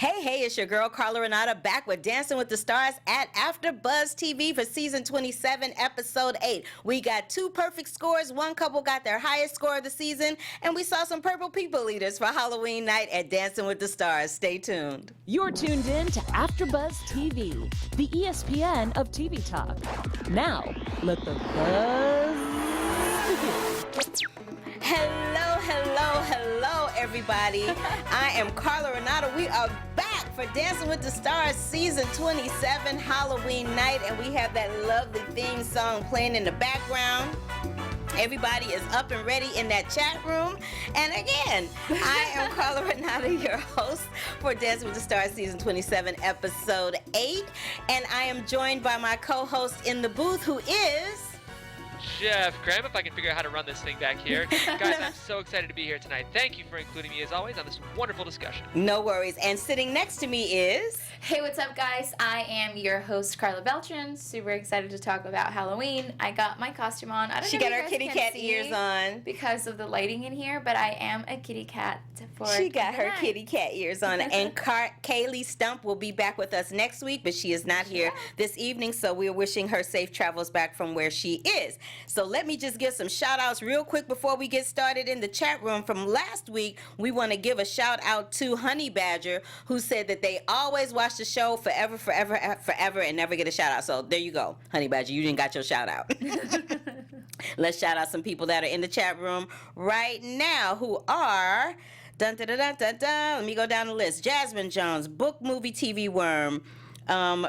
Hey, it's your girl Karla Renata back with Dancing with the Stars at AfterBuzz TV for season 27, episode 8. We got 2 perfect scores. One couple got their highest score of the season, and we saw some purple people eaters for Halloween night at Dancing with the Stars. Stay tuned. You're tuned in to AfterBuzz TV, the ESPN of TV talk. Now, let the buzz begin. Hello, everybody. I am Karla Renata. We are back for Dancing with the Stars season 27 Halloween night, and we have that lovely theme song playing in the background. Everybody is up and ready in that chat room. And again, I am Karla Renata, your host for Dancing with the Stars season 27 episode 8. And I am joined by my co-host in the booth, who is Chef Graham, if I can figure out how to run this thing back here. Guys, I'm so excited to be here tonight. Thank you for including me, as always, on this wonderful discussion. No worries. And sitting next to me is... Hey, what's up, guys? I am your host, Karla Beltran. Super excited to talk about Halloween. I got my costume on. I don't She know got if her you kitty guys can cat see ears on. because of the lighting in here, but I am a kitty cat for She got the her night. kitty cat ears on. And Kaylee Stump will be back with us next week, but she is not here this evening, so we're wishing her safe travels back from where she is. So let me just give some shout outs real quick before we get started in the chat room. From last week, we want to give a shout out to Honey Badger, who said that they always watch the show forever, and never get a shout out. So there you go, Honey Badger, you didn't got your shout out. Let's shout out some people that are in the chat room right now who are dun, dun, dun, dun, dun, dun. Let me go down the list. Jasmine Jones, Book Movie TV Worm,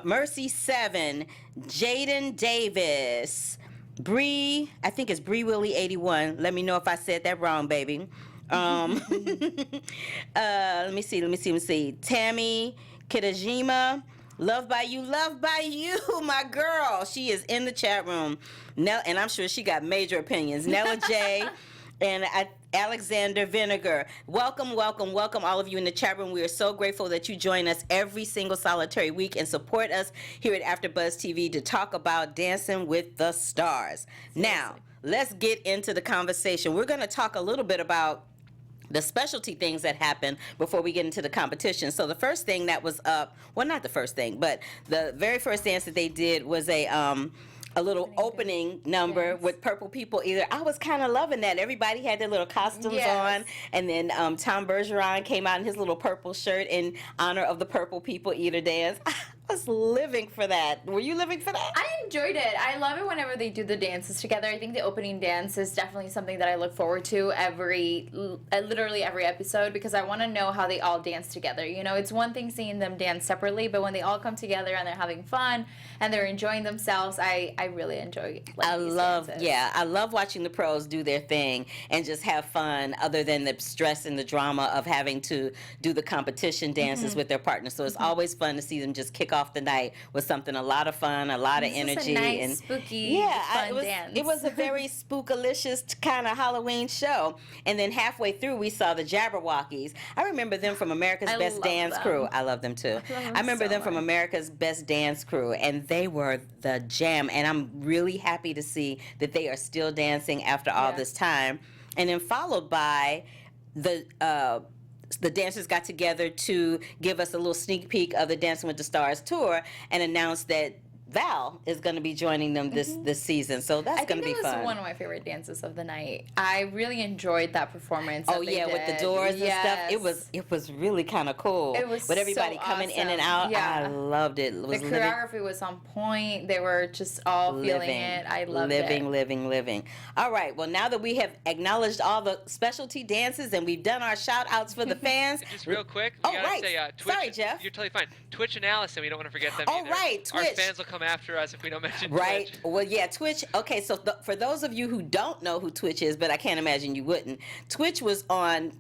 Mercy 7, Jaden Davis, Bree, I think it's Bree Willie 81. Let me know if I said that wrong, baby. Let me see. Tammy Kitajima, Love by you, my girl. She is in the chat room. And I'm sure she got major opinions. Nella J and Alexander Vinegar. Welcome, all of you in the chat room. We are so grateful that you join us every single solitary week and support us here at AfterBuzz TV to talk about Dancing with the Stars. Now, let's get into the conversation. We're going to talk a little bit about the specialty things that happen before we get into the competition. So the first thing that was up, well, not the first thing, but the very first dance that they did was a little opening number with purple people eater. I was kind of loving that. Everybody had their little costumes on, and then Tom Bergeron came out in his little purple shirt in honor of the purple people eater dance. I was living for that. Were you living for that? I enjoyed it. I love it whenever they do the dances together. I think the opening dance is definitely something that I look forward to literally every episode, because I want to know how they all dance together. You know, it's one thing seeing them dance separately, but when they all come together and they're having fun and they're enjoying themselves, I really enjoy these dances. I love watching the pros do their thing and just have fun, other than the stress and the drama of having to do the competition dances with their partners. So it's always fun to see them just kick off the night with something a lot of fun, a lot of energy, a nice, and spooky, fun dance. It was a very spookalicious kind of Halloween show. And then halfway through, we saw the Jabberwockies. I remember them from America's Best Dance Crew. I love them too. I remember them from America's Best Dance Crew, and they were the jam. And I'm really happy to see that they are still dancing after all this time. And then followed by the dancers got together to give us a little sneak peek of the Dancing with the Stars tour and announced that Val is going to be joining them this season, so that's going to be fun. I think that was one of my favorite dances of the night. I really enjoyed that performance. With the doors and stuff. It was really kind of cool. It was with everybody so coming awesome. in and out. Yeah. I loved it. The choreography was on point. They were just all feeling it. I loved it. Living. All right. Well, now that we have acknowledged all the specialty dances and we've done our shout outs for the fans. Just real quick, we gotta say, Twitch, sorry, Jeff. You're totally fine. Twitch and Allison, we don't want to forget them either. Right, Twitch. Our fans will come after us if we don't mention Right. Twitch. Well, yeah, Twitch. Okay, so for those of you who don't know who Twitch is, but I can't imagine you wouldn't, Twitch was on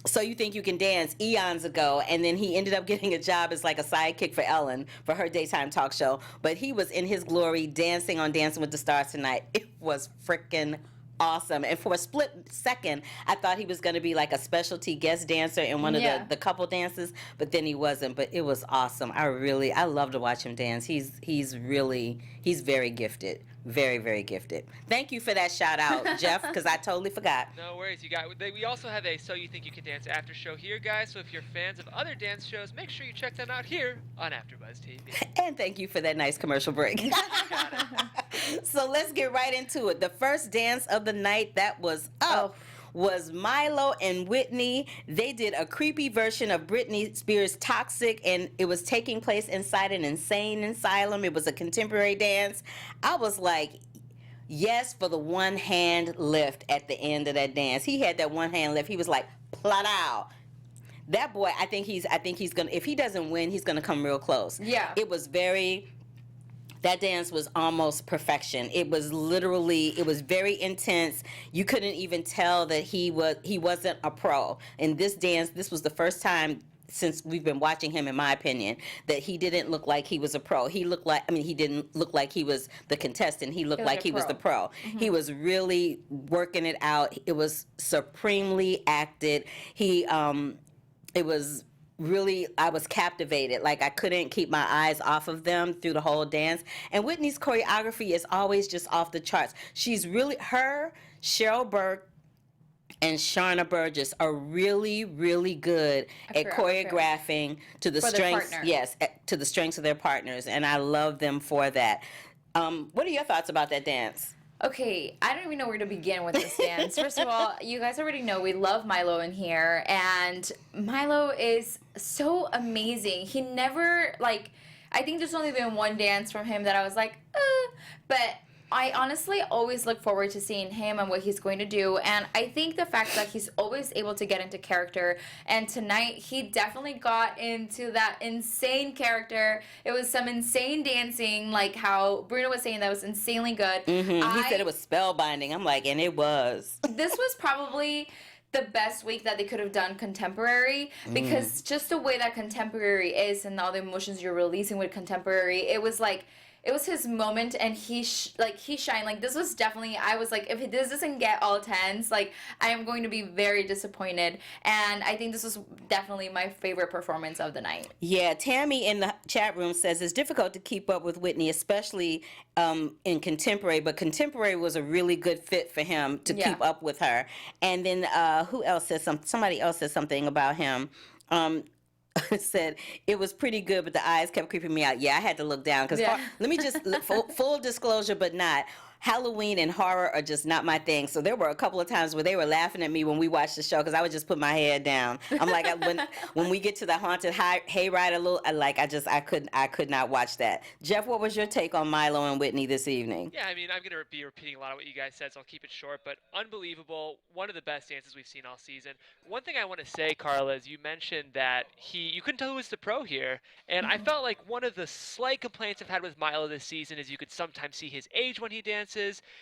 So You Think You Can Dance eons ago, and then he ended up getting a job as like a sidekick for Ellen for her daytime talk show. But he was in his glory dancing on Dancing with the Stars tonight. It was freaking awesome. And for a split second, I thought he was going to be like a specialty guest dancer in one of the couple dances, but then he wasn't. But it was awesome. I love to watch him dance. He's very gifted. Very, very gifted. Thank you for that shout out, Jeff, because I totally forgot. No worries, you got. We also have a So You Think You Can Dance after show here, guys. So if you're fans of other dance shows, make sure you check them out here on AfterBuzz TV. And thank you for that nice commercial break. So let's get right into it. The first dance of the night that was up was Milo and Witney. They did a creepy version of Britney Spears' Toxic, and it was taking place inside an insane asylum. It was a contemporary dance. I was like, yes, for the one hand lift at the end of that dance. He had that one hand lift. He was like, plot out. That boy, I think he's gonna, if he doesn't win, he's gonna come real close. Yeah. It was that dance was almost perfection. It was very intense. You couldn't even tell that he wasn't a pro. In this dance, this was the first time since we've been watching him, in my opinion, that he didn't look like he was a pro. He didn't look like he was the contestant. He looked like he was the pro. Mm-hmm. He was really working it out. It was supremely acted. I was captivated. Like, I couldn't keep my eyes off of them through the whole dance. And Whitney's choreography is always just off the charts. She's really, Cheryl Burke, and Sharna Burgess are really, really good at choreographing to the strengths. Yes, to the strengths of their partners, and I love them for that. What are your thoughts about that dance? Okay, I don't even know where to begin with this dance. First of all, you guys already know we love Milo in here, and Milo is so amazing. He never, I think there's only been one dance from him that I was like, but I honestly always look forward to seeing him and what he's going to do, and I think the fact that he's always able to get into character, and tonight he definitely got into that insane character. It was some insane dancing, like how Bruno was saying, that was insanely good. Mm-hmm. He said it was spellbinding. I'm like, and it was. This was probably the best week that they could have done contemporary, because just the way that contemporary is and all the emotions you're releasing with contemporary, it was his moment, and he shined. Like, this was definitely, I was like, if this doesn't get all tens, I am going to be very disappointed. And I think this was definitely my favorite performance of the night. Yeah, Tammy in the chat room says it's difficult to keep up with Whitney, especially in contemporary, but contemporary was a really good fit for him to keep up with her. And then who else said something? Somebody else said something about him. Said it was pretty good, but the eyes kept creeping me out. Yeah, I had to look down because let me just full disclosure, but not. Halloween and horror are just not my thing. So there were a couple of times where they were laughing at me when we watched the show because I would just put my head down. I'm like, when we get to the haunted hayride, I could not watch that. Jeff, what was your take on Milo and Whitney this evening? Yeah, I mean, I'm going to be repeating a lot of what you guys said, so I'll keep it short, but unbelievable. One of the best dances we've seen all season. One thing I want to say, Karla, is you mentioned that you couldn't tell who was the pro here, and I felt like one of the slight complaints I've had with Milo this season is you could sometimes see his age when he dances.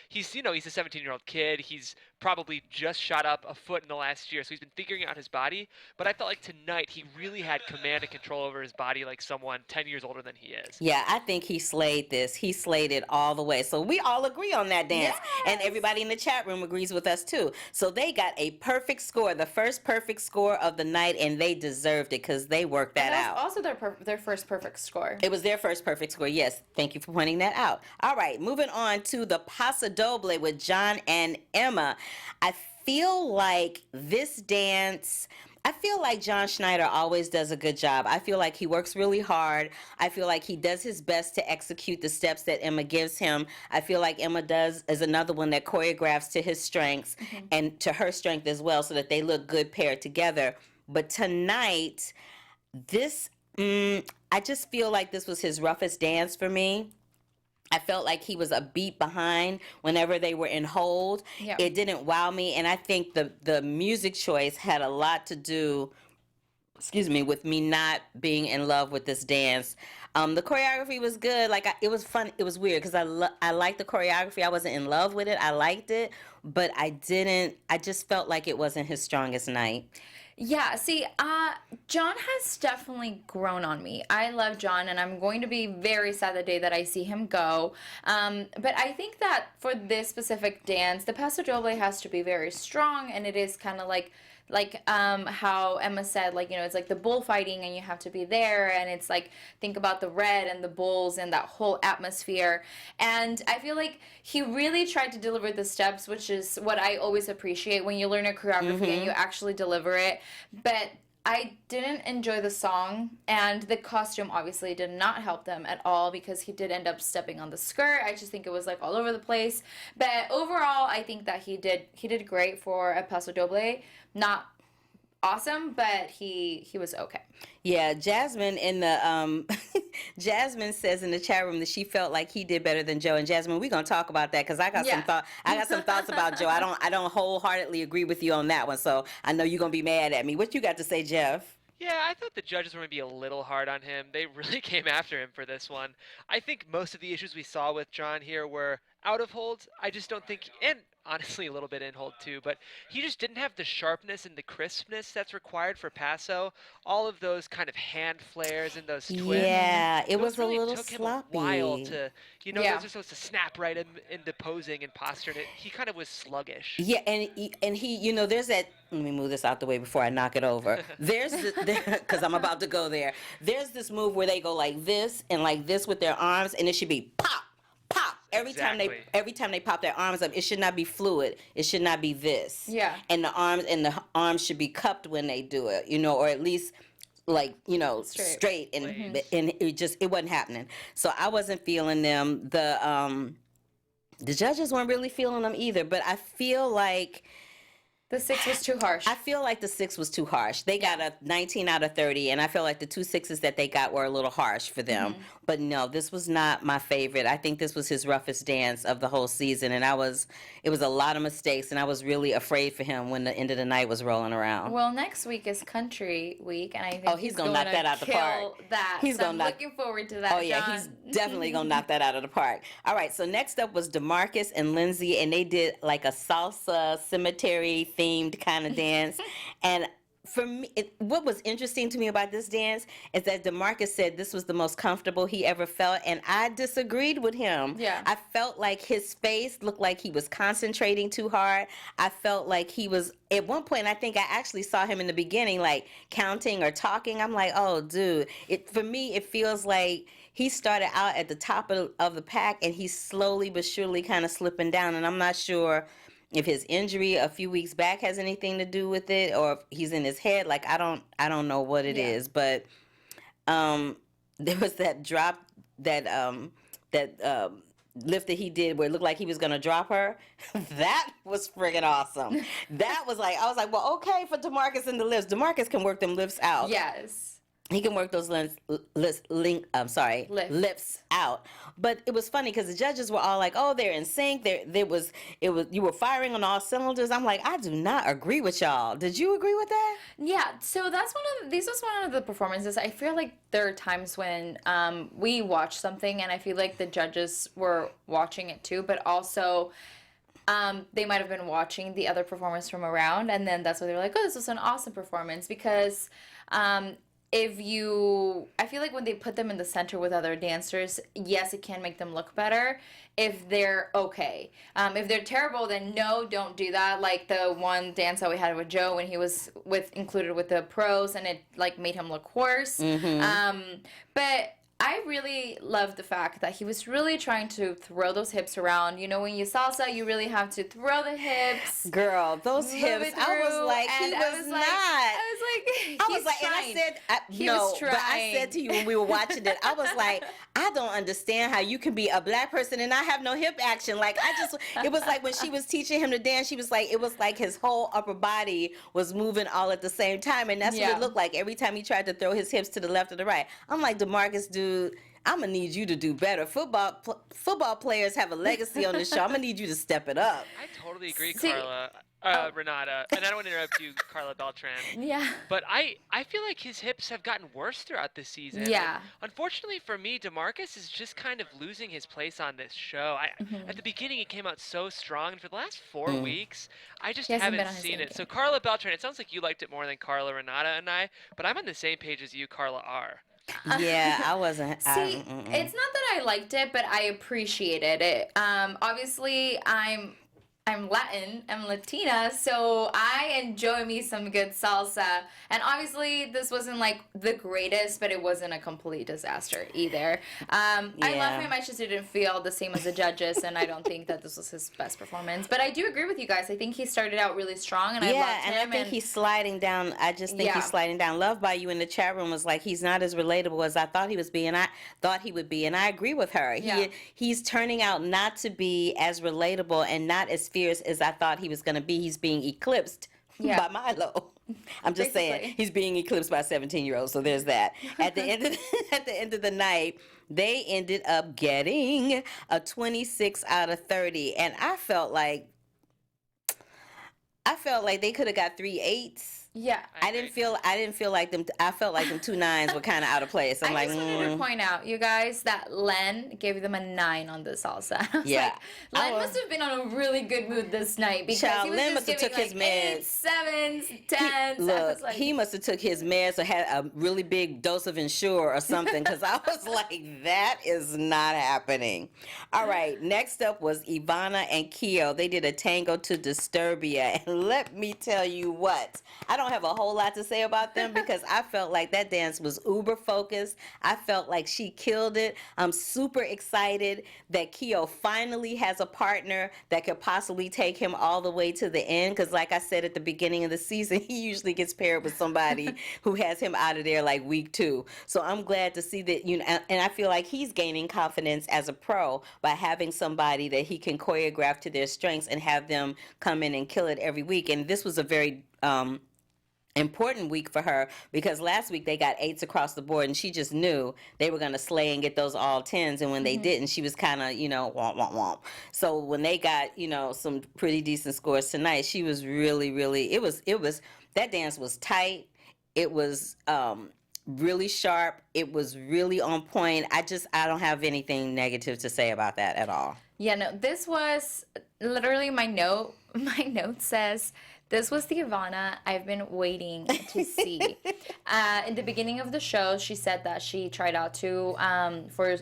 He's a 17-year-old kid. He's probably just shot up a foot in the last year, so he's been figuring out his body. But I felt like tonight he really had command and control over his body like someone 10 years older than he is. Yeah, I think he slayed this. He slayed it all the way. So we all agree on that dance. Yes. And everybody in the chat room agrees with us too. So they got a perfect score, the first perfect score of the night, and they deserved it because they worked that out. Also their first perfect score. It was their first perfect score. Yes, thank you for pointing that out. All right, moving on to the Paso Doble with John and Emma. I feel like this dance, I feel like John Schneider always does a good job. I feel like he works really hard. I feel like he does his best to execute the steps that Emma gives him. I feel like Emma is another one that choreographs to his strengths and to her strength as well, so that they look good paired together. But tonight, I just feel like this was his roughest dance for me. I felt like he was a beat behind whenever they were in hold. Yep. It didn't wow me, and I think the music choice had a lot to do, with me not being in love with this dance. The choreography was good. It was fun. It was weird because I liked the choreography. I wasn't in love with it. I liked it, but I just felt like it wasn't his strongest night. Yeah, see, John has definitely grown on me. I love John, and I'm going to be very sad the day that I see him go. But I think that for this specific dance, the Paso Doble has to be very strong, and it is kind of like like how Emma said, like, you know, it's like the bullfighting and you have to be there, and it's like, think about the red and the bulls and that whole atmosphere. And I feel like he really tried to deliver the steps, which is what I always appreciate when you learn a choreography and you actually deliver it. But I didn't enjoy the song, and the costume obviously did not help them at all because he did end up stepping on the skirt. I just think it was like all over the place. But overall, I think that he did great for a Paso Doble. Not awesome, but he was okay. Yeah, Jasmine in the Jasmine says in the chat room that she felt like he did better than Joe. And Jasmine, we're gonna talk about that because I got some thoughts about Joe. I don't wholeheartedly agree with you on that one, so I know you're gonna be mad at me. What you got to say, Jeff? Yeah, I thought the judges were going to be a little hard on him. They really came after him for this one. I think most of the issues we saw with John here were out of holds. I just don't think, and honestly a little bit in hold too, but he just didn't have the sharpness and the crispness that's required for Paso. All of those kind of hand flares and those twists. Yeah, it was really a little took sloppy. him a while to, you know, Yeah. those are supposed to snap right into posing and posture, and he kind of was sluggish. Yeah, and he, you know, there's that. Let me move this out the way before I knock it over. There's because I'm about to go there. There's this move where they go like this and like this with their arms, and it should be pop, pop. Every time they pop their arms up, it should not be fluid. It should not be this. Yeah. And the arms should be cupped when they do it, you know, or at least like, you know, straight and it wasn't happening. So I wasn't feeling them. The judges weren't really feeling them either, but I feel like The 6 was too harsh. I feel like the 6 was too harsh. They got a 19 out of 30, and I feel like the 2 6s that they got were a little harsh for them. But no, this was not my favorite. I think this was his roughest dance of the whole season, and it was a lot of mistakes, and I was really afraid for him when the end of the night was rolling around. Well, next week is Country Week, and I think he's gonna knock that out the park. He's so I'm looking forward to that. Oh yeah, John. he's definitely gonna knock that out of the park. All right, so next up was DeMarcus and Lindsay, and they did like a salsa cemetery themed kind of dance. And for me, what was interesting to me about this dance is that DeMarcus said this was the most comfortable he ever felt, and I disagreed with him. Yeah. I felt like his face looked like he was concentrating too hard. I felt like he was, at one point, I think I actually saw him in the beginning, like counting or talking. I'm like, oh, dude. For me, it feels like he started out at the top of the pack, and he's slowly but surely kind of slipping down, and I'm not sure if his injury a few weeks back has anything to do with it, or if he's in his head. Like I don't know what it is, but there was that drop, that lift that he did where it looked like he was gonna drop her. That was friggin' awesome. That was like, I was like, well, okay for DeMarcus and the lifts. DeMarcus can work them lifts out. Yes. He can work those lifts out. But it was funny because the judges were all like, "Oh, they're in sync. You were firing on all cylinders." I'm like, I do not agree with y'all. Did you agree with that? Yeah. So this was one of the performances. I feel like there are times when we watch something and I feel like the judges were watching it too, but also they might have been watching the other performers from around, and then that's why they were like, "Oh, this was an awesome performance," because I feel like when they put them in the center with other dancers, yes, it can make them look better if they're okay. If they're terrible, then no, don't do that. Like the one dance that we had with Joe when he was included with the pros, and it like made him look worse. But I really loved the fact that he was really trying to throw those hips around. You know, when you salsa, you really have to throw the hips. Girl, those hips, I was like, he was not. I was like, and I said, but I said to you when we were watching it, I was like, I don't understand how you can be a black person and not have no hip action. Like, it was like when she was teaching him to dance, she was like, it was like his whole upper body was moving all at the same time. And that's what it looked like every time he tried to throw his hips to the left or the right. I'm like, DeMarcus, dude, I'm gonna need you to do better. Football players have a legacy on this show. I'm gonna need you to step it up. I totally agree, Karla. Renata, and I don't want to interrupt you, Karla Beltran. Yeah. But I feel like his hips have gotten worse throughout this season. Yeah. And unfortunately for me, DeMarcus is just kind of losing his place on this show. At the beginning, he came out so strong, and for the last 4 weeks, I just haven't seen it. So Karla Beltran, it sounds like you liked it more than Karla Renata and I, but I'm on the same page as you, Karla R. Yeah, I wasn't. See, it's not that I liked it, but I appreciated it. Obviously, I'm I'm Latin, I'm Latina, so I enjoy me some good salsa. And obviously, this wasn't like the greatest, but it wasn't a complete disaster either. I love him. I just didn't feel the same as the judges, and I don't think that this was his best performance. But I do agree with you guys. I think he started out really strong, and I loved him. And I think he's sliding down. I just think he's sliding down. Love by You in the chat room was like, he's not as relatable as I thought he was being. I thought he would be, and I agree with her. He's turning out not to be as relatable and not as fierce as I thought he was going to be. He's being eclipsed by Milo. I'm just saying, he's being eclipsed by a 17-year-old. So there's that. At the end of the night, they ended up getting a 26 out of 30, and I felt like they could have got 3 8s. Yeah, I didn't feel like them. I felt like them 2 9s were kind of out of place. I'm I just wanted to point out, you guys, that Len gave them a 9 on the salsa. Len must have been on a really good mood this night because he was Len just must have giving took his meds, 7s, 10s. Look, he must have took his meds or had a really big dose of Ensure or something, because I was like, that is not happening. All right, next up was Evanna and Keo. They did a tango to Disturbia, and let me tell you what, I don't have a whole lot to say about them because I felt like that dance was uber focused. I felt like she killed it. I'm super excited that Keo finally has a partner that could possibly take him all the way to the end, because like I said at the beginning of the season, he usually gets paired with somebody who has him out of there like week 2. So I'm glad to see that, and I feel like he's gaining confidence as a pro by having somebody that he can choreograph to their strengths and have them come in and kill it every week. And this was a very important week for her, because last week they got 8s across the board, and she just knew they were going to slay and get those all 10s, and when they didn't, she was kind of, womp, womp, womp. So when they got, some pretty decent scores tonight, she was really, it was, that dance was tight. It was really sharp. It was really on point. I don't have anything negative to say about that at all. Yeah, no, this was literally my note. My note says, this was the Evanna I've been waiting to see. In the beginning of the show, she said that she tried out for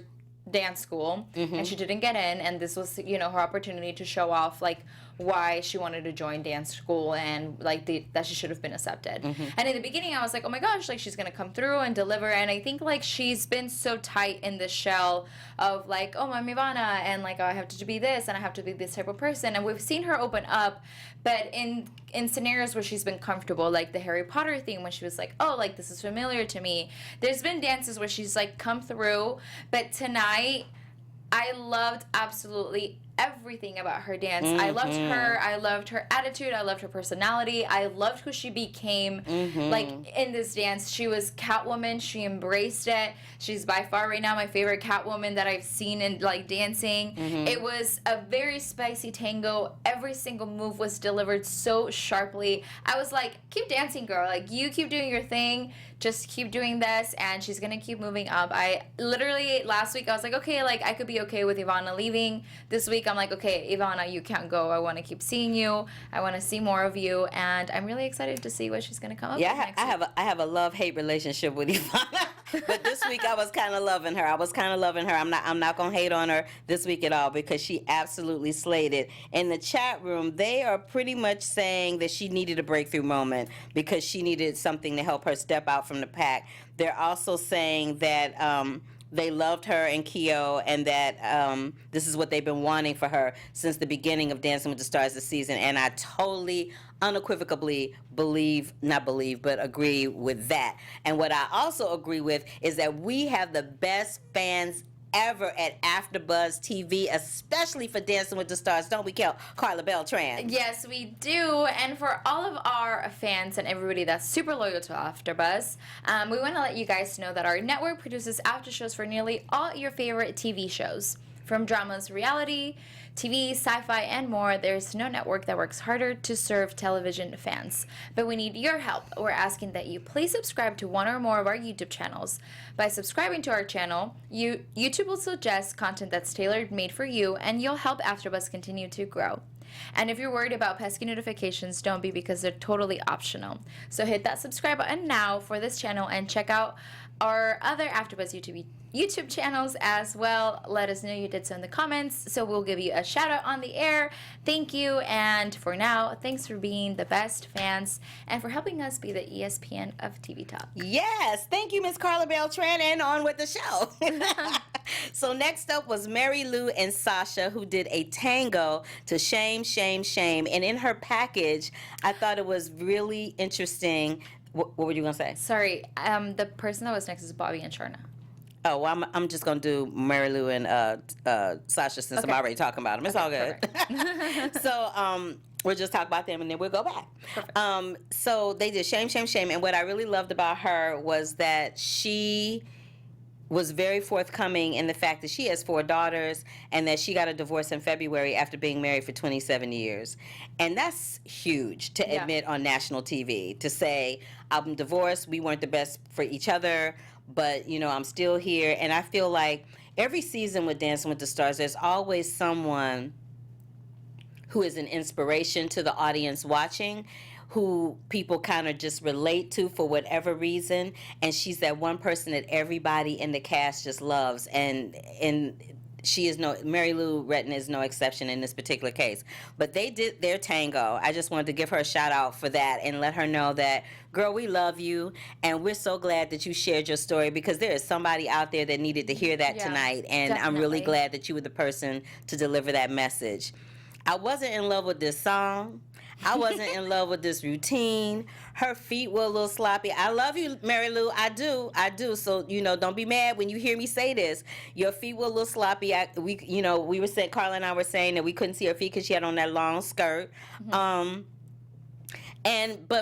dance school, and she didn't get in, and this was, her opportunity to show off, like, why she wanted to join dance school and, like, that she should have been accepted. And in the beginning, I was like, oh my gosh, like, she's going to come through and deliver, and I think, like, she's been so tight in this shell of, like, oh, I'm Evanna, and, like, I have to be this, and I have to be this type of person, and we've seen her open up, but in scenarios where she's been comfortable, like the Harry Potter thing, when she was like, oh, like, this is familiar to me. There's been dances where she's, like, come through, but tonight, I loved absolutely everything about her dance. I loved her. I loved her attitude. I loved her personality. I loved who she became. Like, in this dance, she was Catwoman. She embraced it. She's by far right now my favorite Catwoman that I've seen in, like, dancing. It was a very spicy tango. Every single move was delivered so sharply. I was like, keep dancing, girl. Like, you keep doing your thing. Just keep doing this, and she's gonna keep moving up. I literally, last week, I was like, okay, like, I could be okay with Evanna leaving. This week, I'm like, okay, Evanna, you can't go. I want to keep seeing you. I want to see more of you, and I'm really excited to see what she's gonna come up with next week. I have a love-hate relationship with Evanna, but this week I was kind of loving her. I'm not gonna hate on her this week at all, because she absolutely slayed it. In the chat room, they are pretty much saying that she needed a breakthrough moment because she needed something to help her step out from the pack. They're also saying that they loved her and Keo, and that this is what they've been wanting for her since the beginning of Dancing with the Stars this season. And I totally, unequivocally agree with that. And what I also agree with is that we have the best fans ever at AfterBuzz TV, especially for Dancing with the Stars, don't we, Karla Beltran? Yes, we do. And for all of our fans and everybody that's super loyal to AfterBuzz, we want to let you guys know that our network produces after shows for nearly all your favorite TV shows. From dramas, reality, TV, sci-fi, and more, there's no network that works harder to serve television fans. But we need your help. We're asking that you please subscribe to one or more of our YouTube channels. By subscribing to our channel, YouTube will suggest content that's tailor-made for you, and you'll help AfterBuzz continue to grow. And if you're worried about pesky notifications, don't be, because they're totally optional. So hit that subscribe button now for this channel and check out our other AfterBuzz YouTube channels as well. Let us know you did so in the comments, so we'll give you a shout out on the air. Thank you, and for now, thanks for being the best fans and for helping us be the ESPN of TV Talk. Yes, thank you, Miss Karla Beltran, and on with the show. So next up was Mary Lou and Sasha, who did a tango to Shame, Shame, Shame. And in her package, I thought it was really interesting. What were you going to say? Sorry, the person that was next is Bobby and Sharna. Oh, well, I'm just going to do Mary Lou and Sasha since I'm already talking about them. It's all good. So we'll just talk about them and then we'll go back. So they did Shame, Shame, Shame. And what I really loved about her was that she was very forthcoming in the fact that she has 4 daughters and that she got a divorce in February after being married for 27 years. And that's huge to admit on national TV, to say, I'm divorced, we weren't the best for each other, but, you know, I'm still here. And I feel like every season with Dancing with the Stars, there's always someone who is an inspiration to the audience watching, who people kind of just relate to for whatever reason. And she's that one person that everybody in the cast just loves. And she is Mary Lou Retton is no exception in this particular case. But they did their tango. I just wanted to give her a shout out for that and let her know that, girl, we love you. And we're so glad that you shared your story, because there is somebody out there that needed to hear that tonight. And I'm really glad that you were the person to deliver that message. I wasn't in love with this song. I wasn't in love with this routine. Her feet were a little sloppy. I love you, Mary Lou. I do. So, you know, don't be mad when you hear me say this. Your feet were a little sloppy. We were saying, Karla and I were saying that we couldn't see her feet because she had on that long skirt. But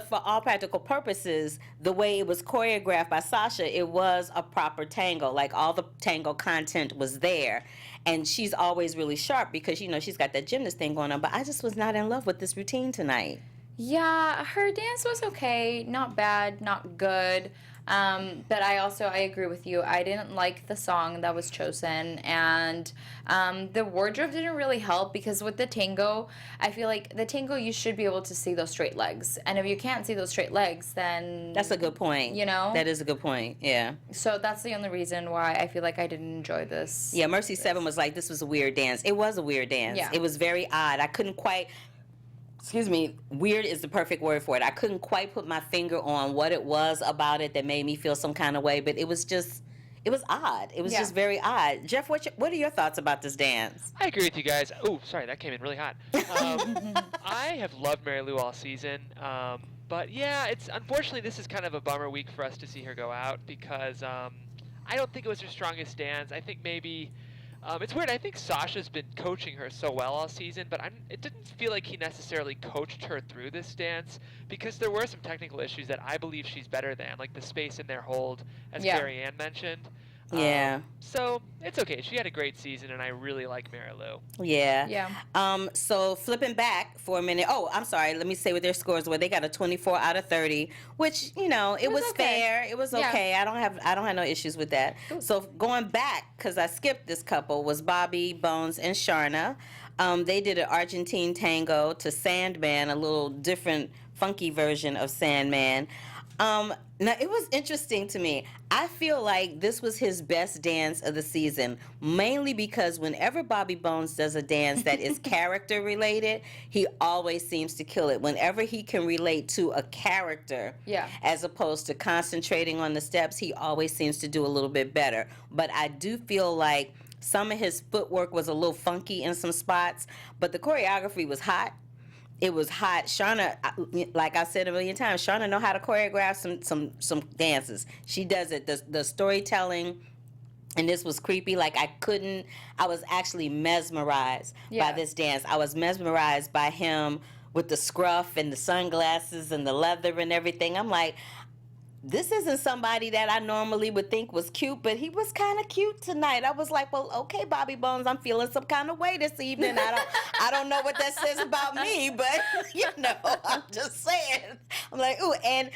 for all practical purposes, the way it was choreographed by Sasha, it was a proper tango. Like, all the tango content was there. And she's always really sharp because, you know, she's got that gymnast thing going on. But I just was not in love with this routine tonight. Yeah, her dance was okay. Not bad, not good. But I agree with you. I didn't like the song that was chosen, and the wardrobe didn't really help, because with the tango, I feel like the tango, you should be able to see those straight legs, and if you can't see those straight legs, then that's a good point. You know, that is a good point. Yeah. So that's the only reason why I feel like I didn't enjoy this. Yeah, Mercy 7 was like, this was a weird dance. It was a weird dance. Yeah. It was very odd. I couldn't quite. Excuse me, weird is the perfect word for it. I couldn't quite put my finger on what it was about it that made me feel some kind of way, but it was odd. It was just very odd. Jeff, what are your thoughts about this dance? I agree with you guys. Oh, sorry, that came in really hot. I have loved Mary Lou all season, but yeah, unfortunately this is kind of a bummer week for us to see her go out, because I don't think it was her strongest dance. I think maybe. It's weird. I think Sasha's been coaching her so well all season, but it didn't feel like he necessarily coached her through this dance, because there were some technical issues that I believe she's better than, like the space in their hold, as Carrie Ann mentioned. So it's okay. She had a great season, and I really like Mary Lou. Yeah. So flipping back for a minute. Oh, I'm sorry. Let me say what their scores were. They got a 24 out of 30, which, you know, it was fair. It was okay. I don't have no issues with that. Ooh. So going back, because I skipped this couple, was Bobby, Bones, and Sharna. They did an Argentine tango to Sandman, a little different, funky version of Sandman. Now, it was interesting to me. I feel like this was his best dance of the season, mainly because whenever Bobby Bones does a dance that is character related, he always seems to kill it. Whenever he can relate to a character, as opposed to concentrating on the steps, he always seems to do a little bit better. But I do feel like some of his footwork was a little funky in some spots, but the choreography was hot. It was hot. Sharna, like I said a million times, Sharna know how to choreograph some dances. She does it. The storytelling, and this was creepy. Like, I was actually mesmerized by this dance. I was mesmerized by him with the scruff and the sunglasses and the leather and everything. I'm like, this isn't somebody that I normally would think was cute, but he was kind of cute tonight. I was like, well, okay, Bobby Bones, I'm feeling some kind of way this evening. I don't know what that says about me, but, you know, I'm just saying. I'm like, ooh, and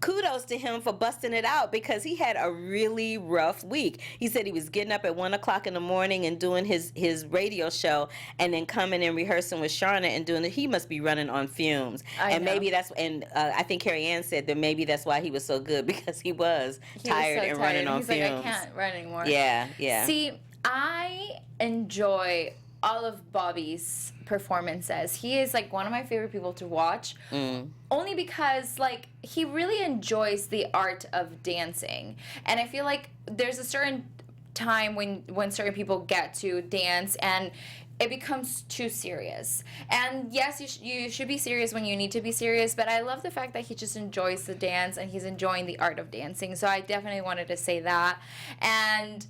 kudos to him for busting it out because he had a really rough week. He said he was getting up at 1 o'clock in the morning and doing his radio show, and then coming and rehearsing with Sharna and doing it. He must be running on fumes. I know. Maybe that's, and I think Carrie Ann said that maybe that's why he was so good, because he was tired and running on He's fumes. like, I can't run anymore. Yeah, yeah. See, I enjoy all of Bobby's performances. He is like one of my favorite people to watch. Only because like he really enjoys the art of dancing. And I feel like there's a certain time when certain people get to dance and it becomes too serious. And yes, you should be serious when you need to be serious, but I love the fact that he just enjoys the dance and he's enjoying the art of dancing. So I definitely wanted to say that. And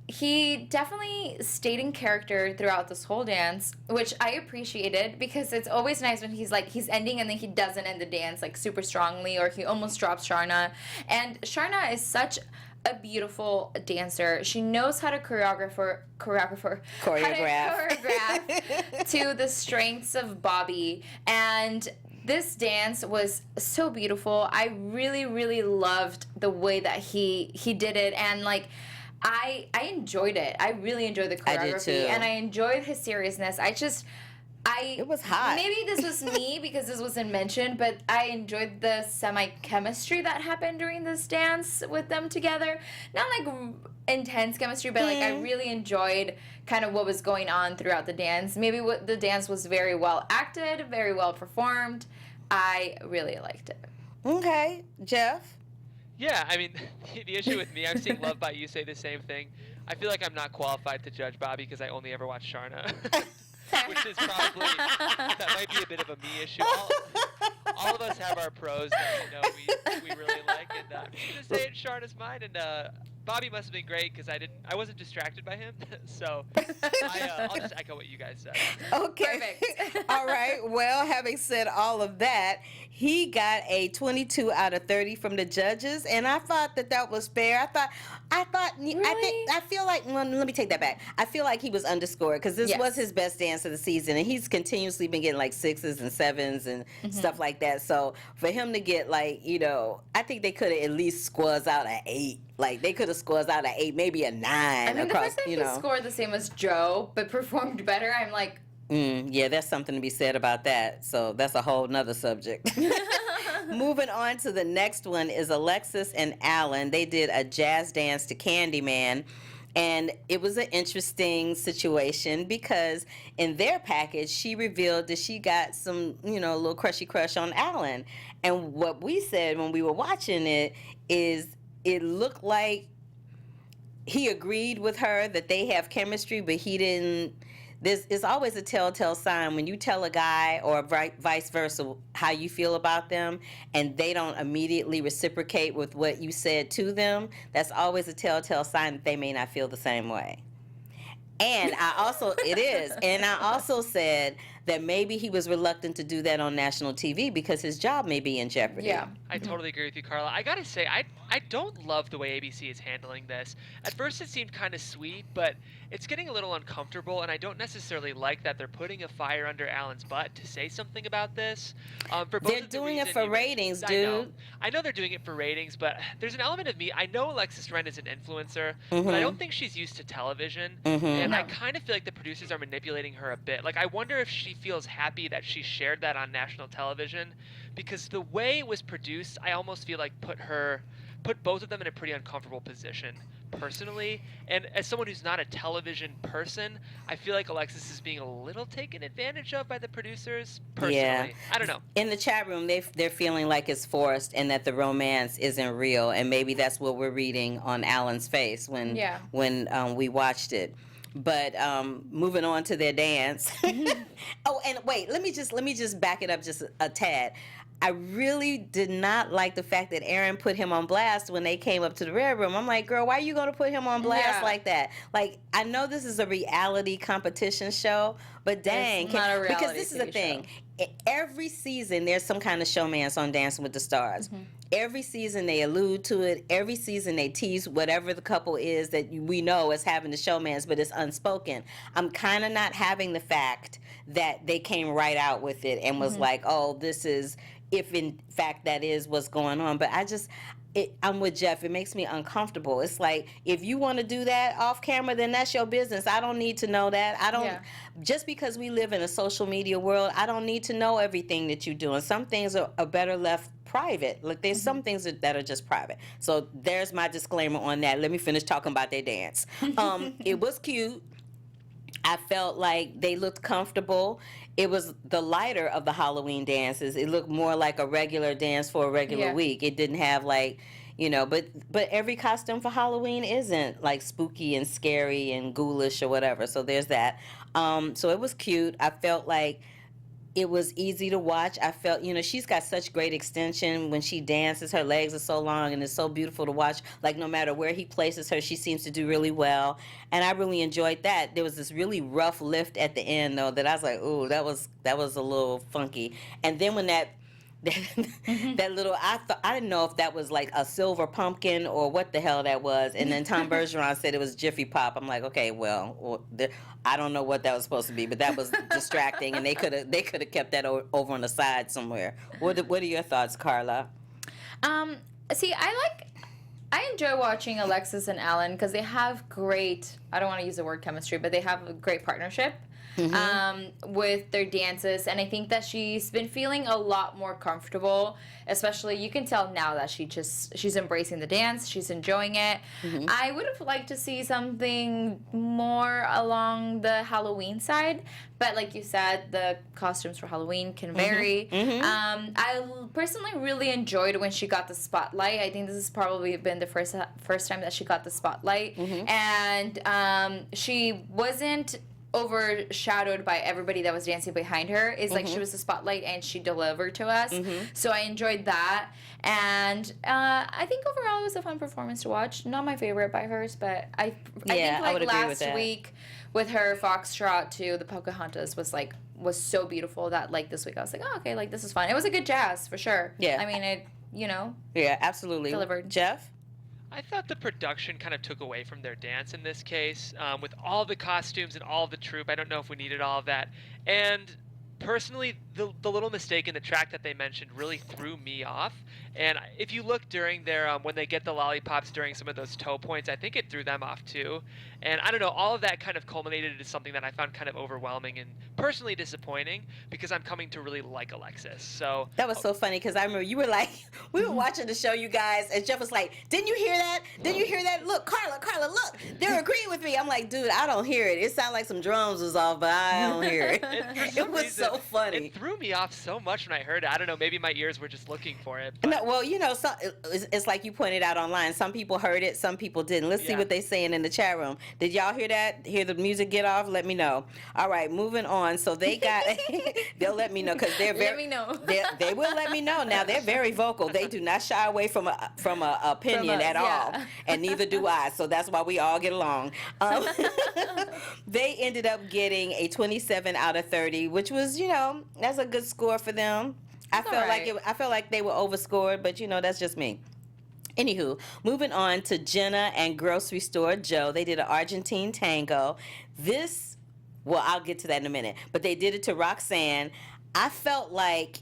he definitely stayed in character throughout this whole dance, which I appreciated, because it's always nice when he's ending and then he doesn't end the dance like super strongly, or he almost drops Sharna. And Sharna is such a beautiful dancer. She knows how to choreograph to the strengths of Bobby. And this dance was so beautiful. I really, really loved the way that he did it, and like I enjoyed it. I really enjoyed the choreography. I did too. And I enjoyed his seriousness. It was hot. Maybe this was me because this wasn't mentioned, but I enjoyed the semi-chemistry that happened during this dance with them together. Not like intense chemistry, but like I really enjoyed kind of what was going on throughout the dance. Maybe the dance was very well acted, very well performed. I really liked it. Okay, Jeff? Yeah, I mean, the issue with me, I'm seeing Love by You say the same thing. I feel like I'm not qualified to judge Bobby because I only ever watch Sharna. Which is probably, that might be a bit of a me issue. All of us have our pros that we really like, and I'm just gonna say it, Sharna's mine, and Bobby must have been great because I wasn't distracted by him, so I'll just echo what you guys said. Okay. Perfect. All right. Well, having said all of that, he got a 22 out of 30 from the judges, and I thought that was fair. Really? I feel like, well, let me take that back. I feel like he was underscored because this Yes. was his best dance of the season, and he's continuously been getting like 6s and 7s and stuff like that. So for him to get like, I think they could have at least squazzed out an 8. Like they could have squazzed out an 8, maybe a 9 I mean, across, the fact that he scored the same as Joe, but performed better, I'm like, yeah, there's something to be said about that. So that's a whole nother subject. Moving on to the next one is Alexis and Alan. They did a jazz dance to Candyman. And it was an interesting situation because in their package, she revealed that she got some, little crushy crush on Alan. And what we said when we were watching it is it looked like he agreed with her that they have chemistry, but he didn't. It's always a telltale sign when you tell a guy or vice versa how you feel about them and they don't immediately reciprocate with what you said to them. That's always a telltale sign that they may not feel the same way. And I also said that maybe he was reluctant to do that on national TV because his job may be in jeopardy. yeah. I totally agree with you, Carla. I gotta say, I don't love the way ABC is handling this. At first it seemed kind of sweet, but it's getting a little uncomfortable, and I don't necessarily like that they're putting a fire under Alan's butt to say something about this. They're doing it for ratings, dude. I know they're doing it for ratings, but there's an element of me. I know Alexis Wren is an influencer, but I don't think she's used to television, and I kind of feel like the producers are manipulating her a bit. Like, I wonder if she feels happy that she shared that on national television, because the way it was produced, I almost feel like put both of them in a pretty uncomfortable position personally. And as someone who's not a television person, I feel like Alexis is being a little taken advantage of by the producers personally. Yeah. I don't know. In the chat room, they're feeling like it's forced and that the romance isn't real, and maybe that's what we're reading on Alan's face when we watched it. But moving on to their dance. Oh, and wait, let me just back it up just a tad. I really did not like the fact that Erin put him on blast when they came up to the red room. I'm like, girl, why are you going to put him on blast like that? Like, I know this is a reality competition show, but dang. It's not a reality because this is the thing. Every season, there's some kind of showmance on Dancing with the Stars. Every season, they allude to it. Every season, they tease whatever the couple is that we know as having the showmance, but it's unspoken. I'm kind of not having the fact that they came right out with it and was like, oh, this is if in fact that is what's going on. But I'm with Jeff. It makes me uncomfortable. It's like, if you want to do that off camera, then that's your business. I don't need to know that. I don't. Yeah. Just because we live in a social media world, I don't need to know everything that you're doing. Some things are better left private. Like, there's some things that are just private. So there's my disclaimer on that. Let me finish talking about their dance. It was cute. I felt like they looked comfortable. It was the lighter of the Halloween dances. It looked more like a regular dance for a regular week. It didn't have like, but every costume for Halloween isn't like spooky and scary and ghoulish or whatever. So there's that. So it was cute. I felt like it was easy to watch. I felt, she's got such great extension when she dances. Her legs are so long and it's so beautiful to watch. Like, no matter where he places her, she seems to do really well. And I really enjoyed that. There was this really rough lift at the end, though, that I was like, ooh, that was a little funky. And then when that little, I didn't know if that was like a silver pumpkin or what the hell that was. And then Tom Bergeron said it was Jiffy Pop. I'm like, okay, well, I don't know what that was supposed to be, but that was distracting, and they could have kept that over on the side somewhere. What are your thoughts, Karla? See, I enjoy watching Alexis and Alan because they have great, I don't want to use the word chemistry, but they have a great partnership. With their dances, and I think that she's been feeling a lot more comfortable, especially you can tell now that she's embracing the dance, she's enjoying it. I would have liked to see something more along the Halloween side, but like you said, the costumes for Halloween can vary. I personally really enjoyed when she got the spotlight. I think this has probably been the first time that she got the spotlight, and she wasn't overshadowed by everybody that was dancing behind her. It's like she was the spotlight and she delivered to us. So I enjoyed that. And I think overall it was a fun performance to watch. Not my favorite by hers, but I think like last week with her Foxtrot to the Pocahontas was so beautiful that like this week I was like, oh, okay, like this is fun. It was a good jazz for sure. Yeah. I mean, it, Yeah, absolutely. Delivered. Jeff? I thought the production kind of took away from their dance in this case, with all the costumes and all the troupe. I don't know if we needed all of that. And personally, the little mistake in the track that they mentioned really threw me off. And if you look during their, when they get the lollipops during some of those toe points, I think it threw them off too. And I don't know, all of that kind of culminated into something that I found kind of overwhelming and personally disappointing because I'm coming to really like Alexis. So that was so funny because I remember you were like, we were watching the show, you guys, and Jeff was like, didn't you hear that? Didn't you hear that? Look, Karla, look, they're agreeing with me. I'm like, dude, I don't hear it. It sounded like some drums was off, but I don't hear it. It was so funny. It threw me off so much when I heard it. I don't know, maybe my ears were just looking for it. But. No, well, it's like you pointed out online. Some people heard it, some people didn't. Let's see what they're saying in the chat room. Did y'all hear that? Hear the music get off? Let me know. All right, moving on. So they got, they'll let me know because they're very. Let me know. They will let me know. Now they're very vocal. They do not shy away from a opinion at all, and neither do I. So that's why we all get along. They ended up getting a 27 out of 30, which was, that's a good score for them. I felt like they were overscored, but that's just me. Anywho, moving on to Jenna and Grocery Store Joe. They did an Argentine tango. I'll get to that in a minute, but they did it to Roxanne. I felt like,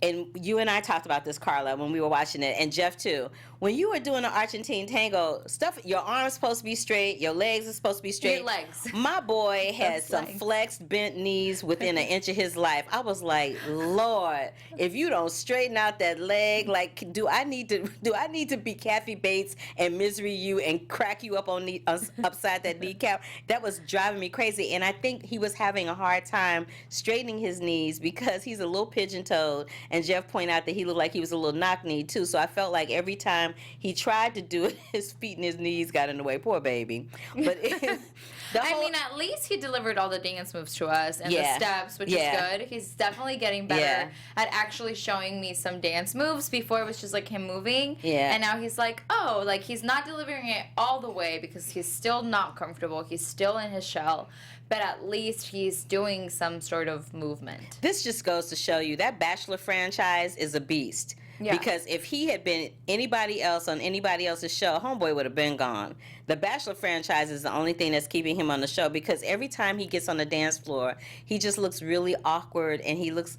and you and I talked about this, Karla, when we were watching it, and Jeff too. When you were doing an Argentine tango, your arms supposed to be straight, your legs are supposed to be straight. Your legs. My boy had some flexed, bent knees within an inch of his life. I was like, Lord, if you don't straighten out that leg, like, do I need to be Kathy Bates and Misery you and crack you up upside that kneecap? That was driving me crazy, and I think he was having a hard time straightening his knees because he's a little pigeon-toed, and Jeff pointed out that he looked like he was a little knock-kneed too. So I felt like every time he tried to do it, his feet and his knees got in the way. Poor baby. But at least he delivered all the dance moves to us and the steps, which is good. He's definitely getting better at actually showing me some dance moves. Before it was just like him moving. Yeah. And now he's like, oh, like he's not delivering it all the way because he's still not comfortable. He's still in his shell. But at least he's doing some sort of movement. This just goes to show you that Bachelor franchise is a beast. Yeah. Because if he had been anybody else on anybody else's show, homeboy would have been gone. the Bachelor franchise is the only thing that's keeping him on the show, because every time he gets on the dance floor, he just looks really awkward, and he looks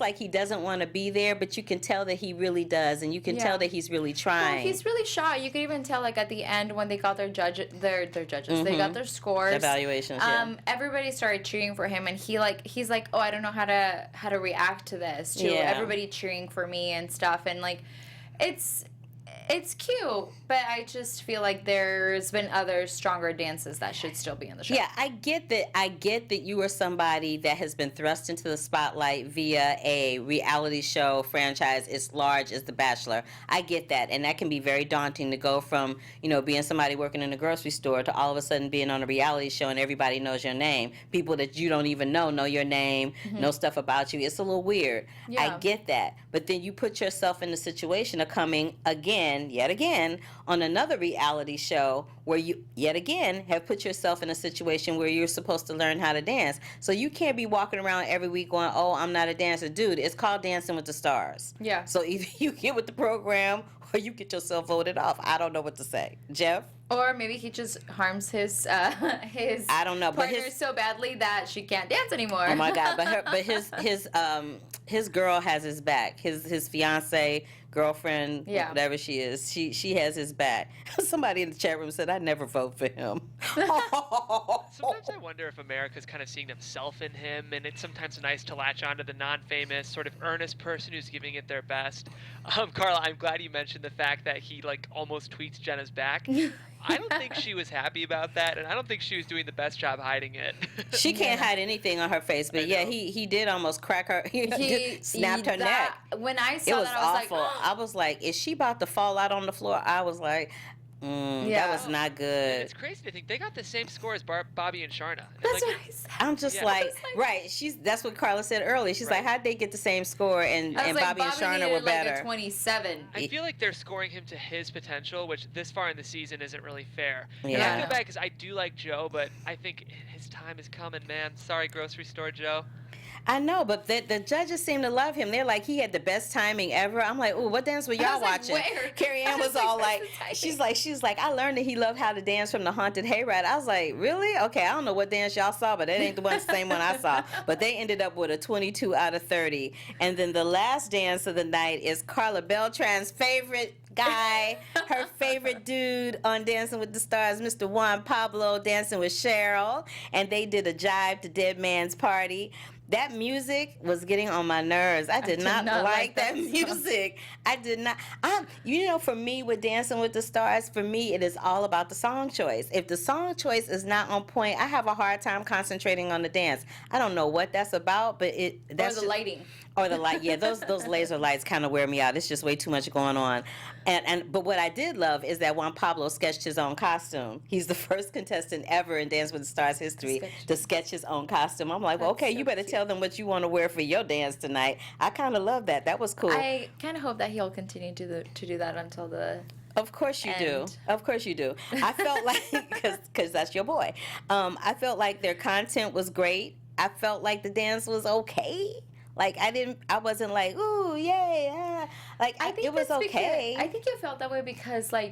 like he doesn't want to be there, but you can tell that he really does, and you can tell that he's really trying. Well, he's really shy. You could even tell, like, at the end when they got their judges, they got their scores, evaluations. Everybody started cheering for him, and he's like, oh, I don't know how to react to this. To everybody cheering for me and stuff, and like, it's cute, but I just feel like there's been other stronger dances that should still be in the show. Yeah, I get that you are somebody that has been thrust into the spotlight via a reality show franchise as large as The Bachelor. I get that, and that can be very daunting to go from, being somebody working in a grocery store to all of a sudden being on a reality show and everybody knows your name. People that you don't even know your name, know stuff about you. It's a little weird. Yeah. I get that. But then you put yourself in the situation of coming yet again, on another reality show where you, yet again, have put yourself in a situation where you're supposed to learn how to dance. So you can't be walking around every week going, oh, I'm not a dancer. Dude, it's called Dancing with the Stars. Yeah. So either you get with the program or you get yourself voted off. I don't know what to say. Jeff? Or maybe he just harms his I don't know, partner so badly that she can't dance anymore. Oh my God! But his girl has his back. His fiance, girlfriend, whatever she is, she has his back. Somebody in the chat room said, "I'd never vote for him." Sometimes I wonder if America's kind of seeing themselves in him, and it's sometimes nice to latch onto the non-famous, sort of earnest person who's giving it their best. Carla, I'm glad you mentioned the fact that he almost tweets Jenna's back. I don't think she was happy about that, and I don't think she was doing the best job hiding it. She can't hide anything on her face, but he did almost crack her. He snapped her neck. When I saw that, I was awful. I was like, is she about to fall out on the floor? I was like, that was not good. And it's crazy to think they got the same score as Bobby and Sharna. That's what I said. I'm just right. That's what Karla said earlier. She's like, how'd they get the same score? And Bobby and Sharna were better. A 27. I feel like they're scoring him to his potential, which this far in the season isn't really fair. Yeah. And I feel bad because I do like Joe, but I think his time is coming, man. Sorry, grocery store Joe. I know, but the judges seem to love him. They're like, he had the best timing ever. I'm like, ooh, what dance were y'all watching? Carrie Ann was all like, she's like, I learned that he loved how to dance from the Haunted Hayride. I was like, really? Okay, I don't know what dance y'all saw, but that ain't the same one I saw. But they ended up with a 22 out of 30. And then the last dance of the night is Karla Beltran's favorite guy, her favorite dude on Dancing with the Stars, Mr. Juan Pablo, dancing with Cheryl. And they did a jive to Dead Man's Party. That music was getting on my nerves. I did not like that music. I did not. For me with Dancing with the Stars, for me, it is all about the song choice. If the song choice is not on point, I have a hard time concentrating on the dance. I don't know what that's about, but that's the lighting. Or the light, yeah, those laser lights kind of wear me out. It's just way too much going on. But what I did love is that Juan Pablo sketched his own costume. He's the first contestant ever in Dance with the Stars history to sketch his own costume. I'm like, well, okay, you better tell them what you want to wear for your dance tonight. I kind of love that. That was cool. I kind of hope that he'll continue to do that until the Of course you do. Of course you do. I felt like, because that's your boy. I felt like their content was great. I felt like the dance was okay. Like I wasn't like, ooh, yay, Like it was okay. I think you felt that way because I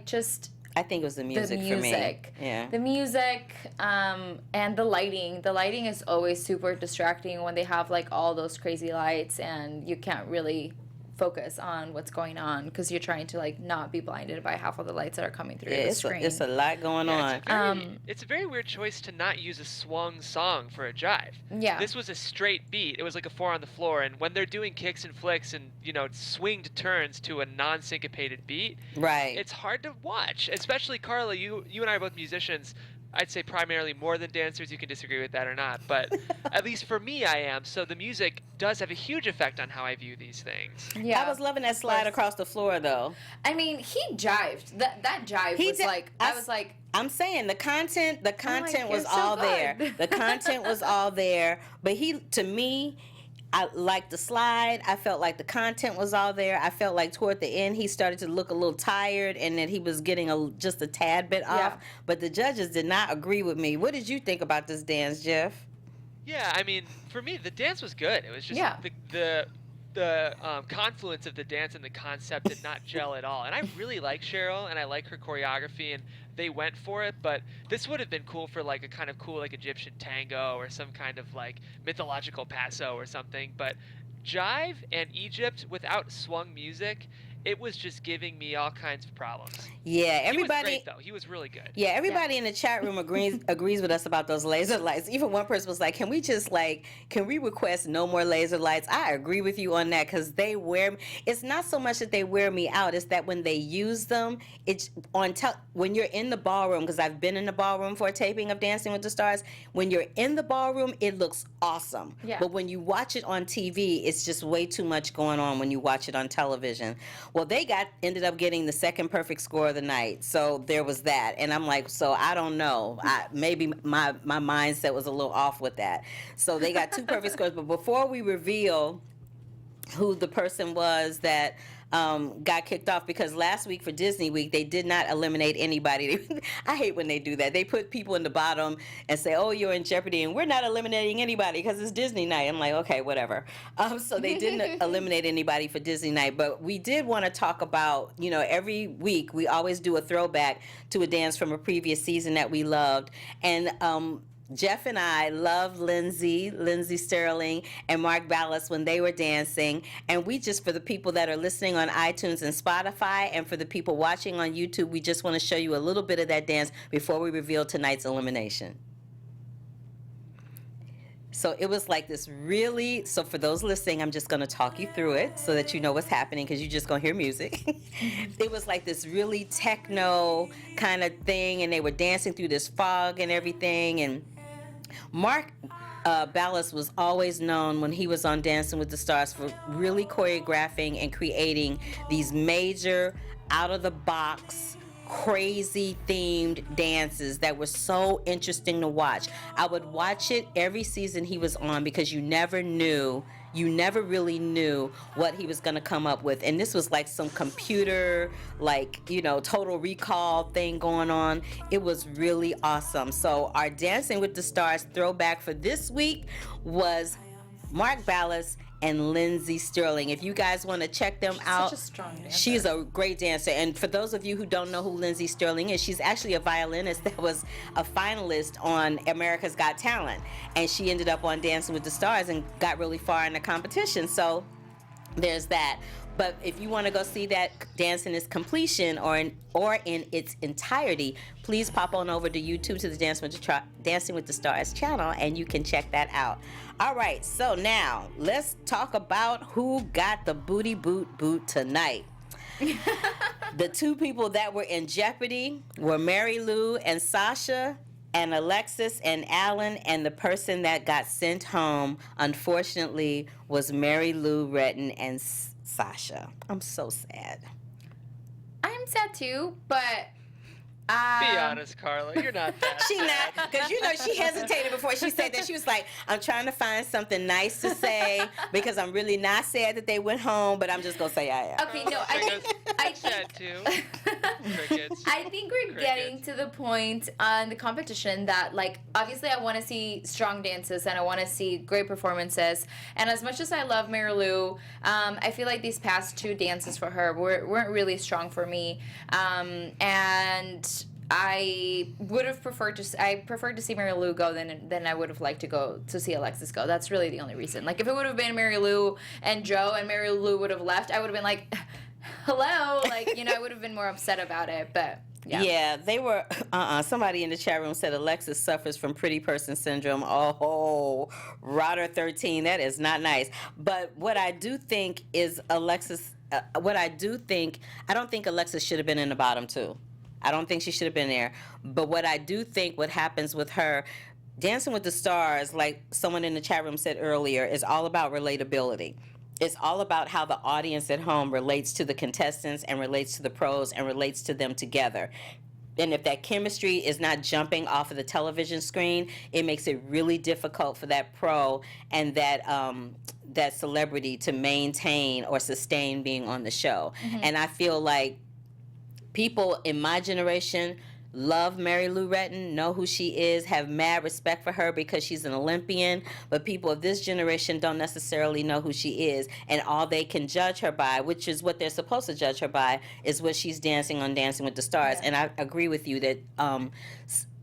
think it was the music for me. Yeah. The music, and the lighting. The lighting is always super distracting when they have all those crazy lights and you can't really focus on what's going on because you're trying to not be blinded by half of the lights that are coming through the screen. It's a lot going on. It's a very weird choice to not use a swung song for a jive. Yeah. This was a straight beat. It was like a 4 on the floor, and when they're doing kicks and flicks and swinged turns to a non-syncopated beat, right? It's hard to watch. Especially Karla, you and I are both musicians. I'd say primarily more than dancers. You can disagree with that or not, but at least for me, I am. So the music does have a huge effect on how I view these things. Yeah, I was loving that slide across the floor, though. I mean, he jived. That jive was I was like. I'm saying the content was all there. The content was all there, but to me. I liked the slide. I felt like the content was all there. I felt like toward the end he started to look a little tired and that he was getting just a tad bit off. But the judges did not agree with me. What did you think about this dance, Jeff? Yeah, I mean, for me, the dance was good. It was just confluence of the dance and the concept did not gel at all. And I really like Cheryl, and I like her choreography, and they went for it. But this would have been cool for like a kind of cool like Egyptian tango or some kind of like mythological paso or something. But Jive and Egypt without swung music, it was just giving me all kinds of problems. Yeah, He was everybody. great, though. He was really good. Yeah, everybody in the chat room agrees with us about those laser lights. Even one person was like, "Can we request no more laser lights?" I agree with you on that because they wear. It's not so much that they wear me out; it's that when they use them, it's when you're in the ballroom. Because I've been in the ballroom for a taping of Dancing with the Stars. When you're in the ballroom, it looks awesome. Yeah. But when you watch it on TV, it's just way too much going on when you watch it on television. Well, they ended up getting the second perfect score of the night, so there was that. And I'm like, so I don't know. Maybe my mindset was a little off with that. So they got two perfect scores. But before we reveal who the person was that got kicked off, because last week for Disney Week, they did not eliminate anybody. I hate when they do that. They put people in the bottom and say, oh, you're in jeopardy, and we're not eliminating anybody because it's Disney night. I'm like, okay, whatever. So they didn't eliminate anybody for Disney night, but we did want to talk about, every week we always do a throwback to a dance from a previous season that we loved. And Jeff and I loved Lindsay Sterling, and Mark Ballas when they were dancing. And we just, for the people that are listening on iTunes and Spotify, and for the people watching on YouTube, we just want to show you a little bit of that dance before we reveal tonight's elimination. So it was like this so for those listening, I'm just going to talk you through it so that you know what's happening, because you're just going to hear music. It was like this really techno kind of thing, and they were dancing through this fog and everything. And Mark Ballas was always known when he was on Dancing with the Stars for really choreographing and creating these major, out-of-the-box, crazy themed dances that were so interesting to watch. I would watch it every season he was on because you never really knew what he was going to come up with. And this was like some computer, Total Recall thing going on. It was really awesome. So our Dancing with the Stars throwback for this week was Mark Ballas and Lindsay Sterling. If you guys want to check them out. Such a strong dancer. She's a great dancer. And for those of you who don't know who Lindsay Sterling is, she's actually a violinist that was a finalist on America's Got Talent. And she ended up on Dancing with the Stars and got really far in the competition. So there's that. But if you want to go see that dance in its completion or in its entirety, please pop on over to YouTube to the Dancing with the Stars channel, and you can check that out. All right, so now let's talk about who got the booty boot tonight. The two people that were in jeopardy were Mary Lou and Sasha, and Alexis and Alan, and the person that got sent home, unfortunately, was Mary Lou Retton and Sasha. I'm so sad. I'm sad too, but Be honest, Karla. You're not that She sad. not, because she hesitated before she said that. She was like, I'm trying to find something nice to say because I'm really not sad that they went home, but I'm just going to say I am. okay, no, I sad too. Crickets. I think we're getting to the point on the competition that, obviously I want to see strong dances and I want to see great performances. And as much as I love Mary Lou, I feel like these past two dances for her weren't really strong for me. And I would have preferred to see Mary Lou go than I would have liked to see Alexis go. That's really the only reason. If it would have been Mary Lou and Joe and Mary Lou would have left, I would have been like, hello, I would have been more upset about it, but yeah. They were, somebody in the chat room said Alexis suffers from pretty person syndrome. Oh, Rotter 13, that is not nice. But what I do think is Alexis, I don't think Alexis should have been in the bottom two. I don't think she should have been there. But what I do think what happens with her, Dancing with the Stars, like someone in the chat room said earlier, is all about relatability. It's all about how the audience at home relates to the contestants and relates to the pros and relates to them together. And if that chemistry is not jumping off of the television screen, it makes it really difficult for that pro and that celebrity to maintain or sustain being on the show. Mm-hmm. And I feel like people in my generation love Mary Lou Retton, know who she is, have mad respect for her because she's an Olympian, but people of this generation don't necessarily know who she is, and all they can judge her by, which is what they're supposed to judge her by, is what she's dancing on Dancing with the Stars. Yeah. And I agree with you that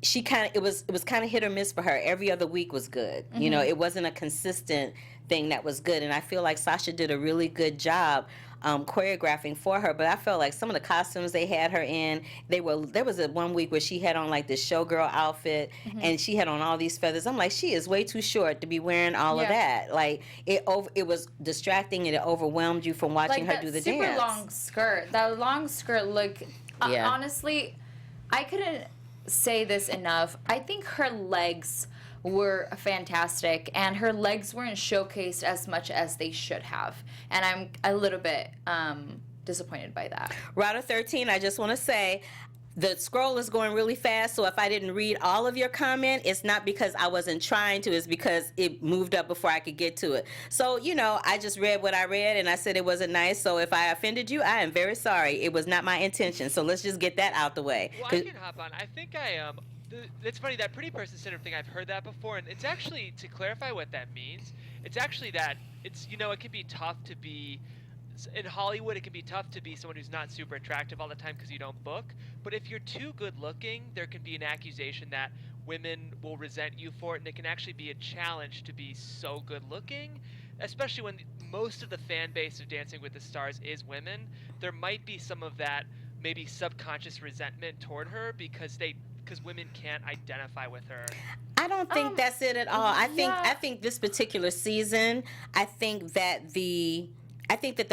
she it was kind of hit or miss for her. Every other week was good. You know, it wasn't a consistent thing that was good, and I feel like Sasha did a really good job choreographing for her, but I felt like some of the costumes they had her in, there was a one week where she had on like this showgirl outfit, and she had on all these feathers. I'm like, she is way too short to be wearing all of that. Like it was distracting, and it overwhelmed you from watching her do the dance. Super long skirt, that long skirt look. Honestly, I couldn't say this enough. I think her legs were fantastic, and her legs weren't showcased as much as they should have, and I'm a little bit disappointed by that. Router 13, I just want to say the scroll is going really fast, so if I didn't read all of your comment, it's not because I wasn't trying to, it's because it moved up before I could get to it. So, you know, I just read what I read, and I said it wasn't nice, so if I offended you, I am very sorry. It was not my intention, so let's just get that out the way. Well, I can hop on. I think it's funny, that pretty person syndrome thing, I've heard that before, and it's actually, to clarify what that means, it's actually that it's, you know, it can be tough to be, in Hollywood, it can be tough to be someone who's not super attractive all the time because you don't book, but if you're too good looking, there can be an accusation that women will resent you for it, and it can actually be a challenge to be so good looking, especially when most of the fan base of Dancing with the Stars is women. There might be some of that maybe subconscious resentment toward her because women can't identify with her. I don't think that's it at all. I think this particular season, I think that the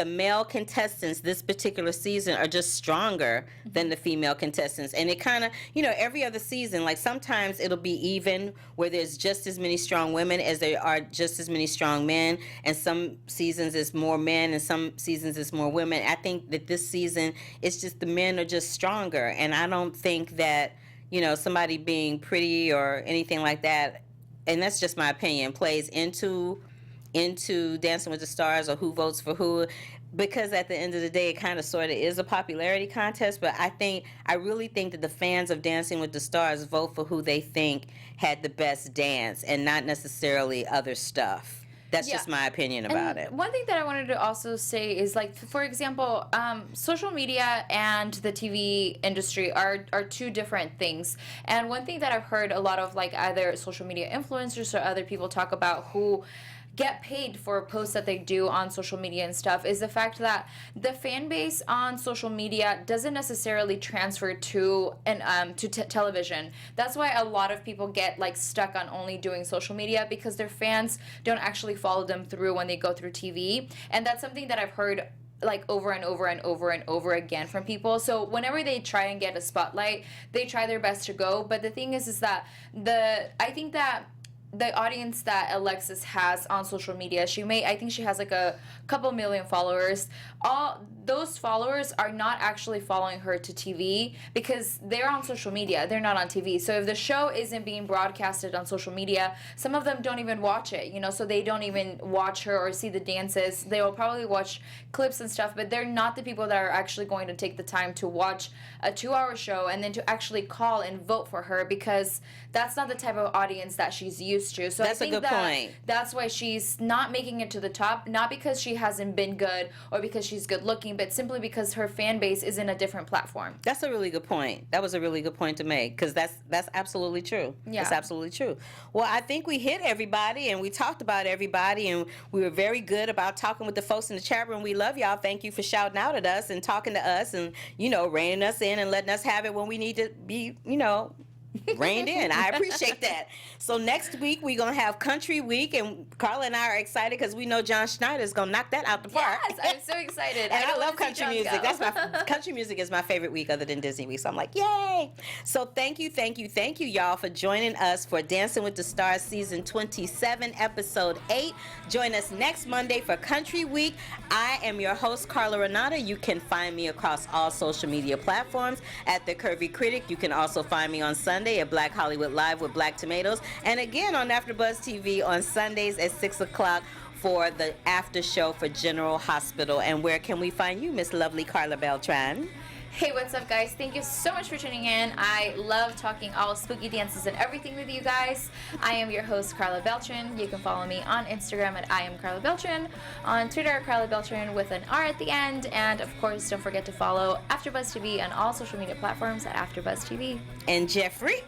male contestants this particular season are just stronger than the female contestants. And it kind of, you know, every other season, like sometimes it'll be even where there's just as many strong women as there are just as many strong men. And some seasons it's more men and some seasons it's more women. I think that this season, it's just the men are just stronger. And I don't think that, you know, somebody being pretty or anything like that, and that's just my opinion, plays into Dancing with the Stars or who votes for who, because at the end of the day, it kind of sort of is a popularity contest. But I really think that the fans of Dancing with the Stars vote for who they think had the best dance and not necessarily other stuff. That's just my opinion about it. One thing that I wanted to also say is, like, for example, social media and the TV industry are two different things. And one thing that I've heard a lot of, like, either social media influencers or other people talk about who get paid for posts that they do on social media and stuff is the fact that the fan base on social media doesn't necessarily transfer to television. That's why a lot of people get like stuck on only doing social media because their fans don't actually follow them through when they go through TV. And that's something that I've heard like over and over and over and over again from people. So whenever they try and get a spotlight, they try their best to go. But the thing is that I think that the audience that Alexis has on social media, I think she has like a couple million followers. All those followers are not actually following her to TV because they're on social media. They're not on TV. So if the show isn't being broadcasted on social media, some of them don't even watch it, you know, so they don't even watch her or see the dances. They will probably watch clips and stuff, but they're not the people that are actually going to take the time to watch a 2-hour show and then to actually call and vote for her because that's not the type of audience that she's used to. So that's I think a good point. That's why she's not making it to the top, not because she hasn't been good or because she's good looking, but simply because her fan base is in a different platform. That's a really good point. That was a really good point to make because that's absolutely true. Yeah. It's absolutely true. Well, I think we hit everybody and we talked about everybody and we were very good about talking with the folks in the chat room. We love y'all. Thank you for shouting out at us and talking to us and, you know, reining us in and letting us have it when we need to be, you know, reined in. I appreciate that. So next week we're gonna have Country Week, and Karla and I are excited because we know John Schneider's gonna knock that out the park. Yes, I'm so excited. And I love country music. Country music is my favorite week other than Disney Week. So I'm like, yay! So thank you, y'all for joining us for Dancing with the Stars season 27, episode 8. Join us next Monday for Country Week. I am your host, Karla Renata. You can find me across all social media platforms at The Curvy Critic. You can also find me on Sunday at Black Hollywood Live with Black Tomatoes, and again on AfterBuzz TV on Sundays at 6 o'clock for the after show for General Hospital. And where can we find you, Miss Lovely Karla Beltran? Hey, what's up, guys? Thank you so much for tuning in. I love talking all spooky dances and everything with you guys. I am your host, Karla Beltran. You can follow me on Instagram at I am Karla Beltran, on Twitter, Karla Beltran with an R at the end, and of course, don't forget to follow AfterBuzz TV on all social media platforms at AfterBuzz TV. And Jeffrey?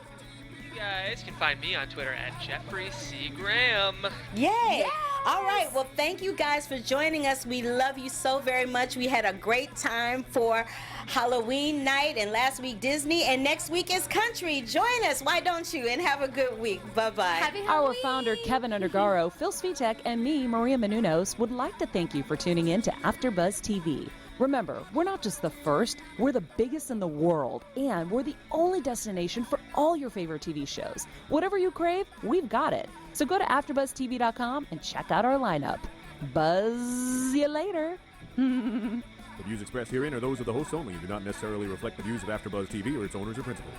You guys can find me on Twitter at Jeffrey C. Graham. Yay! Yes! All right, well, thank you guys for joining us. We love you so very much. We had a great time for Halloween night, and last week Disney, and next week is country. Join us, why don't you? And have a good week. Bye-bye. Happy Our Halloween! founder, Kevin Undergaro, Phil Svitek, and me, Maria Menounos, would like to thank you for tuning in to AfterBuzz TV. Remember, we're not just the first, we're the biggest in the world, and we're the only destination for all your favorite TV shows. Whatever you crave, we've got it. So go to AfterBuzzTV.com and check out our lineup. Buzz you later. The views expressed herein are those of the hosts only and do not necessarily reflect the views of AfterBuzz TV or its owners or principals.